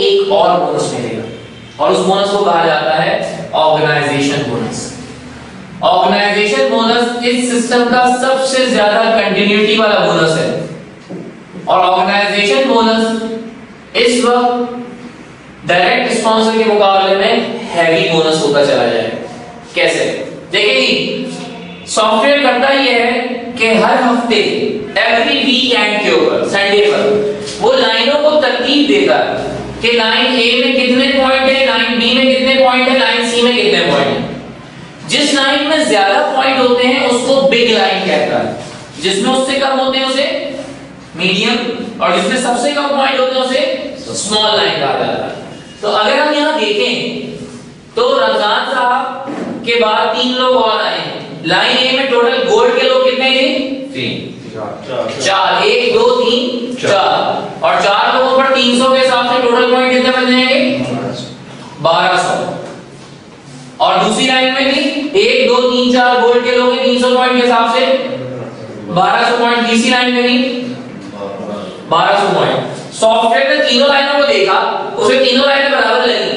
एक और बोनस मिलेगा और उस बोनस को कहा जाता है ऑर्गेनाइजेशन बोनस। ऑर्गेनाइजेशन बोनस इस सिस्टम का सबसे ज्यादा कंटिन्यूटी वाला बोनस है और ऑर्गेनाइजेशन बोनस इस वक्त डायरेक्ट स्पॉन्सर के मुकाबले में हैवी बोनस होता चला जाएगा। कैसे? देखिए सॉफ्टवेयर करता ये है कि हर हफ्ते एवरी वीकेंड के ऊपर संडे पर वो लाइनों को तरतीब देता है कि लाइन ए में कितने पॉइंट है, लाइन बी में कितने पॉइंट है, लाइन सी में कितने पॉइंट है। जिस लाइन में ज्यादा पॉइंट होते हैं उसको बिग लाइन कहता है, जिसमें उससे कम होते हैं उसे मीडियम और जिसमें सबसे कम पॉइंट होते हैं उसे स्मॉल लाइन कहा जाता है। तो अगर हम यहाँ देखें तो रमजान साहब के बाद 3 लोग और आए हैं। लाइन ए में टोटल गोल्ड के लोग कितने थे? 4 1 2 3 4 और 4 लोगों पर 300 के हिसाब से टोटल पॉइंट कितने बन जाएंगे? 1200। और दूसरी लाइन में भी 1 2 3 4 गोल्ड के लोग हैं 300 पॉइंट के हिसाब से 1200 पॉइंट। तीसरी लाइन में भी 1200 पॉइंट। सॉफ्टवेयर ने तीनों लाइनों को देखा, उसे तीनों लाइनें बराबर लगी,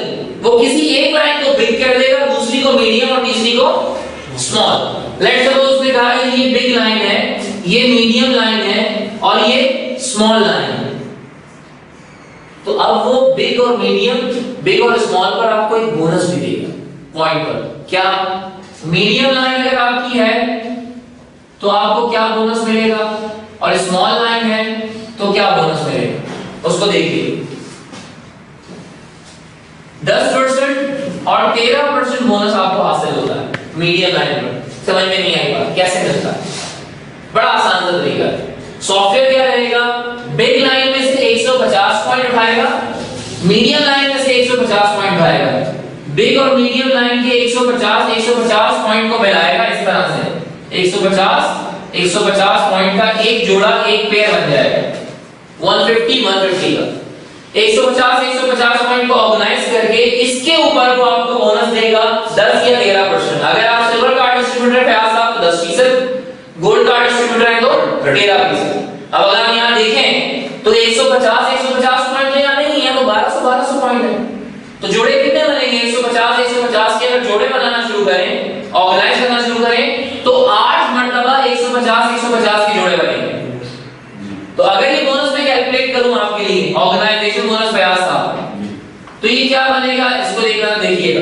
वो किसी एक लाइन को बिग कर देगा, दूसरी को मीडियम और तीसरी को स्मॉल। लेट्स सपोज उसने कहा ये बिग लाइन है, ये मीडियम लाइन है और ये स्मॉल लाइन है। तो अब वो बिग और मीडियम, बिग और स्मॉल पर आपको एक बोनस भी देगा पॉइंट पर। क्या? मीडियम लाइन अगर आपकी है तो आपको क्या बोनस मिलेगा और स्मॉल लाइन है तो क्या बोनस मिलेगा, उसको देखिए। 10% और 13% बोनस आपको हासिल होता है मीडियम लाइन पर। समझ में नहीं आई बात? कैसे मिलता है? बड़ा आसान सा तरीका है। सॉफ्टवेयर क्या रहेगा? बिग लाइन में से 150 पॉइंट उठाएगा, मीडियम लाइन में से 150 पॉइंट उठाएगा, बिग और मीडियम लाइन के 150 पॉइंट को मिलाएगा इस तरह से 150 पॉइंट का एक जोड़ा, एक पेयर बन जाएगा 150 का। 150 पॉइंट को ऑर्गेनाइज करके इसके ऊपर वो आपको बोनस देगा 10 या 13%। अगर आप सिल्वर कार्ड डिस्ट्रीब्यूटर है आप 10%, गोल्ड कार्ड डिस्ट्रीब्यूटर है तो 13%। अब अगर हम यहां देखें तो 150 पॉइंट यहाँ नहीं है तो 1200 पॉइंट है। तो जोड़े कितने बनेंगे? 150 के अगर जोड़े बनाना शुरू करें, ऑर्गेनाइज करना शुरू करें तो 8 मर्तबा 150 के जोड़े बनेंगे। तो अगर ये बोनस मैं कैलकुलेट करूं आपके लिए ऑर्गेनाइजेशन बोनस 50 था तो ये क्या बनेगा इसको देखना, देखिएगा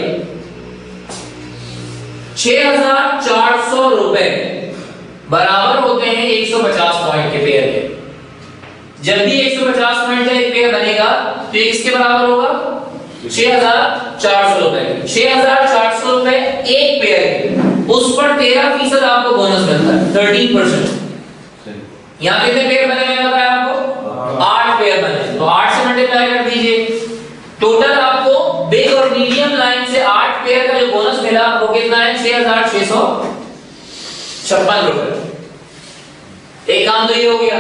6400 रुपए बराबर होते हैं 150 पॉइंट के पेयर के। जब भी 150 पॉइंट का एक पेयर बनेगा तो ये किसके बराबर होगा? 6400 रुपए। 6400 रुपए एक पेयर के, उस पर 13% आपको बोनस मिलता है 13%। यहां कितने पेयर बने मैंने बताया आपको? 8 पेयर बने, तो 8 से मल्टीप्लाई कर दीजिए। टोटल आपको बिग और मीडियम लाइन से 8 पेयर का जो बोनस मिला वो कितना है? 6656 रुपए। एक काम तो ये हो गया।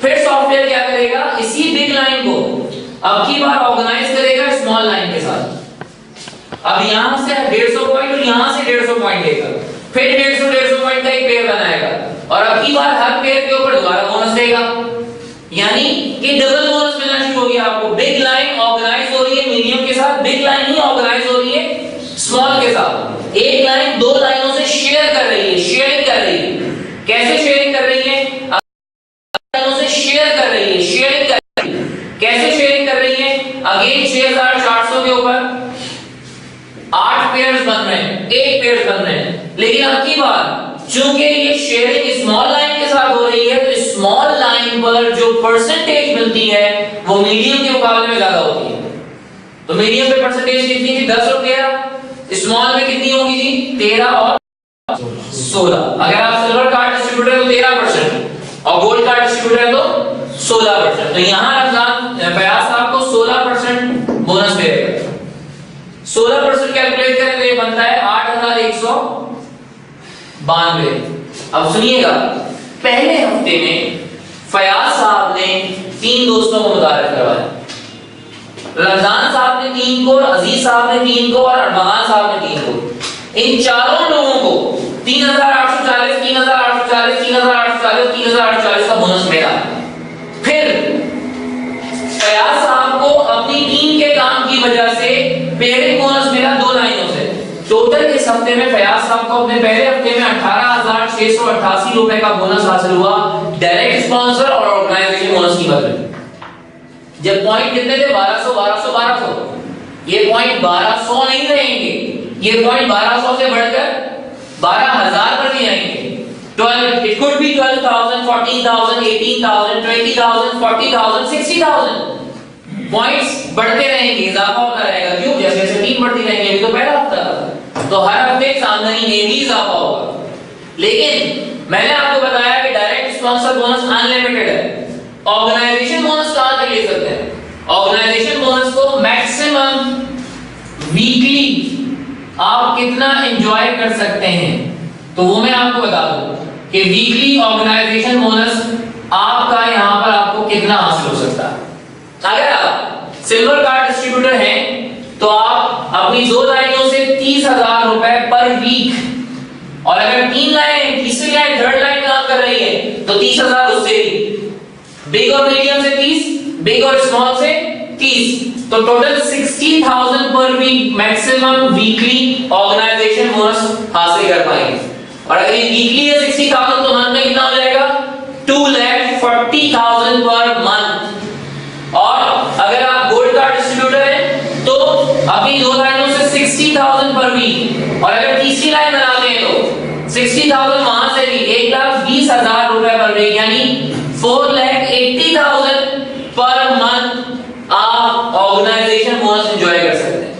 फिर सॉफ्टवेयर क्या करेगा? इसी बिग लाइन को अब की बार ऑर्गेनाइज करेगा स्मॉल लाइन के साथ। अब यहां से 150 पॉइंट और यहां से 150 पॉइंट लेकर फिर 150 पॉइंट का एक पेयर बनाएगा और अब की बार हर पेयर के ऊपर दोबारा बोनस देगा, यानी कि डबल बोनस मिलना शुरू हो गया आपको। बिग लाइन ऑर्गेनाइज हो रही है मीडियम के साथ, बिग लाइन ही ऑर्गेनाइज हो रही है स्मॉल के साथ। एक लाइन दो लाइनों से शेयर कर रही है, शेयरिंग कर रही है। कैसे शेयरिंग कर रही है? लाइनों से शेयर कर रही है, शेयरिंग कर रही है। कैसे शेयरिंग कर रही है? अगेन 6400 के ऊपर 8 पेयर्स बन रहे हैं, 1 पेयर्स बन रहे हैं। लेकिन अब की बार चूंकि ये शेयरिंग स्मॉल लाइन के साथ हो रही है तो स्मॉल लाइन पर जो परसेंटेज मिलती है वो मीडियम के मुकाबले में ज्यादा होती है। तो मीडियम पे परसेंटेज कितनी थी? 10 और 13। स्मॉल में कितनी होगी जी? 13 और 16। अगर आप सिल्वर कार्ड डिस्ट्रीब्यूटर है तो 13% और गोल्ड कार्ड डिस्ट्रीब्यूटर है तो 16%। तो यहां रमजान फयाज आपको 16% बोनस देगा। 16% कैलकुलेट करें तो ये बनता है 8192। अब सुनिएगा, पहले हफ्ते में फयाज साहब ने 3 दोस्तों को मुतारिफ करवाया। रमजान साहब ने 3 को, अजीज साहब ने 3 को और अरमान साहब ने 3 को। इन चारों लोगों को 3840, 3840, 3840, 3840 का बोनस मिला। फिर फयाज साहब को अपनी टीम के हफ्ते में फयाज साहब को अपने पहले हफ्ते में 18,688 रुपए का बोनस हासिल हुआ डायरेक्ट स्पॉन्सर और ऑर्गेनाइजेशन बोनस की मदद से। जब पॉइंट कितने थे 1200 ये पॉइंट 1200 नहीं रहेंगे, ये पॉइंट 1200 से बढ़कर 12,000 पर भी आएंगे। 12 it could be 12,000 14,000 18,000 20,000 40,000 60,000 पॉइंट्स बढ़ते रहेंगे, इजाफा होता रहेगा। क्यों? जैसे जैसे टीम बढ़ती रहेंगी। अभी तो पहला हफ्ता था, तो हर हफ्ते इस आमदनी में भी इजाफा होगा। लेकिन मैंने आपको बताया कि डायरेक्ट स्पॉन्सर बोनस अनलिमिटेड है। ऑर्गेनाइजेशन बोनस कहां तक ले सकते हैं? ऑर्गेनाइजेशन बोनस को मैक्सिमम वीकली आप कितना एंजॉय कर सकते हैं, तो वो मैं आपको बता दूं कि वीकली ऑर्गेनाइजेशन बोनस आपका यहां पर आपको कितना हासिल हो सकता है। अगर आप सिल्वर कार्ड डिस्ट्रीब्यूटर हैं तो आप अपनी 2 लाइनों से 30,000 रुपए पर वीक, और अगर 3 लाइन, तीसरी लाइन, थर्ड लाइन काम कर रही है तो 30,000 उससे भी, बिग और मीडियम से 30, बिग और स्मॉल से 30, तो total 60,000 per week maximum weekly organization bonus हासिल कर पाएंगे। और अगर ये वीकली है 60,000 तो मंथ में कितना हो जाएगा? 2,40,000 पर मंथ। और अगर आप गोल्ड कार्ड डिस्ट्रीब्यूटर हैं तो अपनी 2 लाइनों से 60,000 पर वीक, और अगर तीसरी लाइन बनाते हैं तो 60,000 वहां से भी 1,20,000 रुपए पर वीक, यानी 4,80,000 पर मंथ आप ऑर्गेनाइजेशन बोनस एंजॉय कर सकते हैं।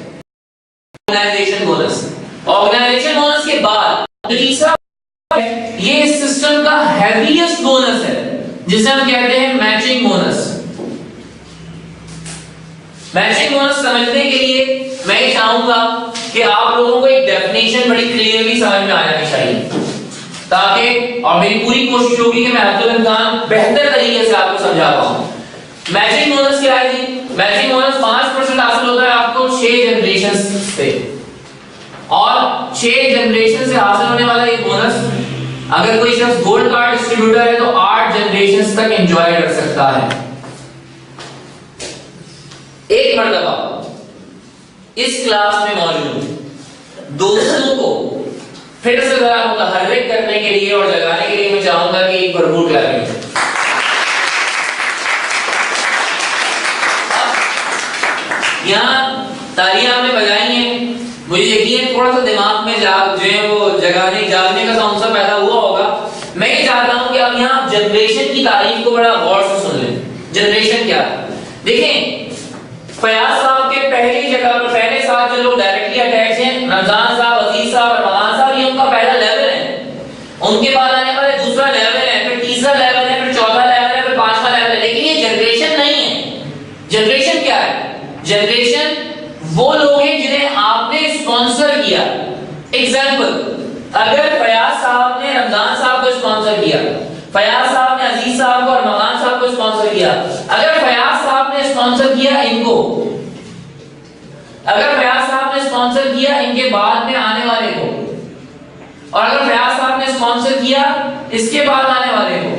ऑर्गेनाइजेशन बोनस के बाद तीसरा ये इस सिस्टम का हैवीएस्ट बोनस है, जिसे हम कहते हैं मैचिंग बोनस। मैचिंग बोनस समझने के लिए मैं ये चाहूंगा कि आप लोगों को एक डेफिनेशन बड़ी क्लियरली समझ में आ जानी चाहिए, ताकि, और मेरी पूरी कोशिश होगी कि मैं हद्दुल इम्कान बेहतर तरीके से आपको समझा पाऊं। मैचिंग बोनस क्या है जी? मैचिंग बोनस 5% हासिल होता है आपको 6 जनरेशन से, और 6 जनरेशन से हासिल होने वाला ये बोनस अगर कोई शख्स गोल्ड कार्ड डिस्ट्रीब्यूटर है तो 8 जनरेशन तक एंजॉय कर सकता है। एक मर्तबा इस क्लास में मौजूद दोस्तों को फिर से जरा मुतहर्रिक करने के लिए और जगाने के लिए मैं चाहूंगा कि एक भरपूर क्लैपिंग। यहाँ तालियां आपने बजाई हैं, मुझे यकीन है थोड़ा सा दिमाग में जो है वो जागने का साउंड सा पैदा हुआ होगा। मैं ये चाहता हूं कि आप यहाँ जनरेशन की तारीफ को बड़ा गौर से सुन लें। जनरेशन क्या है? देखें, फयाज साहब के पहली जगह पर पहले साथ जो लोग डायरेक्टली अटैच हैं, रमजान साहब, अजीज साहब और मकान साहब, ये उनका पहला लेवल है। उनके बाद आने वाले दूसरा लेवल है, फिर तीसरा लेवल है, फिर चौथा लेवल है, फिर पांचवा लेवल है। लेकिन ये जनरेशन नहीं है। जनरेशन क्या है? जनरेशन वो लोग हैं जिन्हें आपने स्पॉन्सर किया। एग्जाम्पल, अगर फयाज साहब ने रमजान साहब को स्पॉन्सर किया, फयाज साहब ने अजीज साहब को और मकान साहब को स्पॉन्सर किया, अगर फयाज साहब ने स्पॉन्सर किया इनको, अगर फयाज साहब ने स्पॉन्सर किया इनके बाद में आने वाले को, और अगर फयाज साहब ने स्पॉन्सर किया इसके बाद आने वाले को,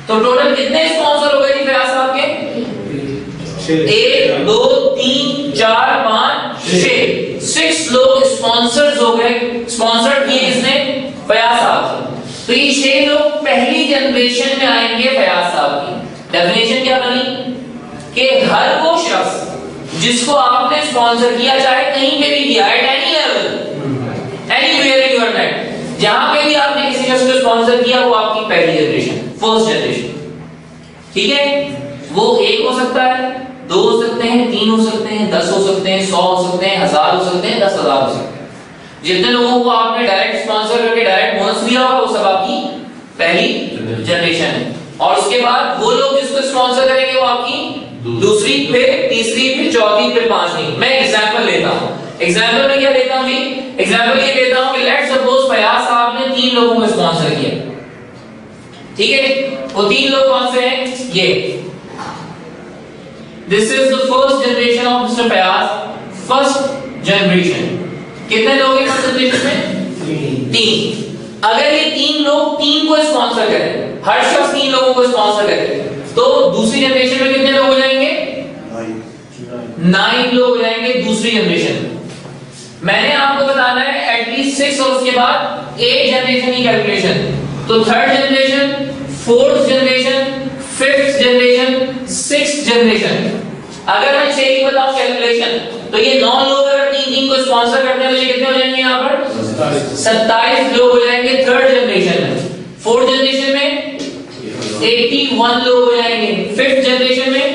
तो टोटल कितने स्पॉन्सर हो गए जी फयाज साहब के? 1 2 3 4 5 6 लोग स्पॉन्सर्स हो गए। स्पॉन्सर किए किसने? फयाज साहब। तो ये 6 लोग पहली जनरेशन में आएंगे फयाज साहब की। डेफिनेशन क्या बनी कि हर वो शख्स जिसको आपने स्पॉन्सर किया, चाहे कहीं पे भी किया, at any level, anywhere in your net, जहां पे भी आपने किसी शख्स को स्पॉन्सर किया, वो आपकी पहली जनरेशन, फर्स्ट जनरेशन। ठीक है? वो 1 हो सकता है, 2 हो सकते हैं, 3 हो सकते हैं, 10 हो सकते हैं, 100 हो सकते हैं, 1000 हो सकते हैं, 10,000 हो सकते हैं। जितने लोगों को आपने डायरेक्ट स्पॉन्सर करके डायरेक्ट बोनस दिया होगा, वो सब आपकी पहली जनरेशन है। और उसके बाद वो लोग जिसको स्पॉन्सर करेंगे वो आपकी दूसरी, फिर तीसरी, फिर चौथी, फिर पांचवी। मैं एग्जांपल लेता हूं। एग्जांपल में क्या लेता हूं जी? एग्जांपल ये लेता हूं कि लेट्स सपोज फयाज साहब ने 3 लोगों को स्पॉन्सर किया। ठीक है? वो 3 लोग कौन से हैं? ये this is the first generation of mister Fayaz. First generation कितने लोग हैं फर्स्ट जनरेशन में? 3। अगर ये 3 लोग 3 को स्पॉन्सर करें, हर शख्स 3 लोगों को स्पॉन्सर करे, तो दूसरी जनरेशन में कितने लोग हो जाएंगे? 9 लोग हो जाएंगे दूसरी जनरेशन में। मैंने आपको बताना है एटलीस्ट 6 और उसके बाद 8 जनरेशन की कैलकुलेशन। तो third generation, fourth generation, fifth generation, sixth generation. अगर मैं 6 की बताऊं कैलकुलेशन तो ये 9 लोग अगर 3 को स्पॉन्सर करते हैं तो ये कितने हो जाएंगे यहाँ पर 27 लोग हो जाएंगे थर्ड जनरेशन में। फोर्थ जनरेशन में 81 लोग हो जाएंगे। फिफ्थ जनरेशन में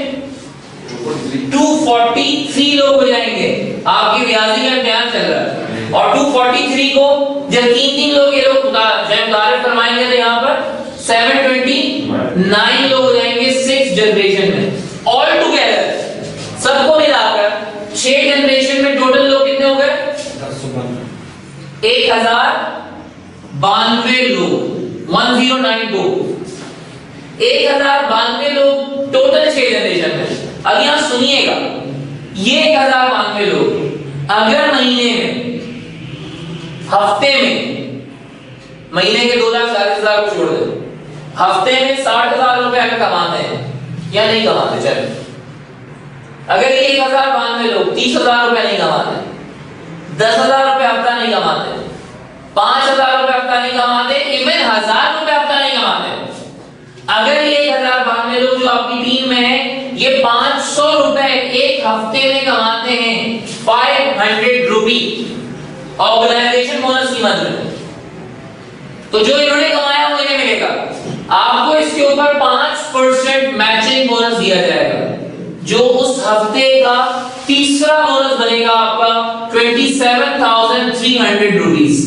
243 लोग हो जाएंगे। आपकी रियाजी का इम्तिहान चल रहा है और 243 को जब 3 लोग ये लोग उतार फरमाएंगे तो यहाँ पर 729 लोग हो जाएंगे सिक्स जनरेशन में। ऑल टुगेदर सबको मिलाकर 6 जनरेशन में टोटल लोग कितने हो गए 1092 लोग। 1092 1092 लोग टोटल 6 जनरेशन में। अब यहां सुनिएगा ये 1092 लोग अगर महीने में हफ्ते में महीने के 2,40,000 को छोड़ दे हफ्ते में 60,000 रुपए अगर कमाते हैं या नहीं कमाते चलो अगर ये 1092 लोग 30,000 रुपए नहीं कमाते 10,000 रुपए हफ्ता नहीं कमाते 5,000 रुपए हफ्ता नहीं कमाते इवन 1,000 रुपए हफ्ता नहीं कमाते अगर ये 1092 लोग जो आपकी टीम में है ये 500 रुपए एक हफ्ते में कमाते हैं 500 रुपी ऑर्गेनाइजेशन बोनस की मद में तो जो इन्होंने कमाया वो इन्हें मिलेगा। आपको इसके ऊपर 5% मैचिंग बोनस दिया जाएगा जो उस हफ्ते का तीसरा बोनस बनेगा आपका 27,300 रुपीस।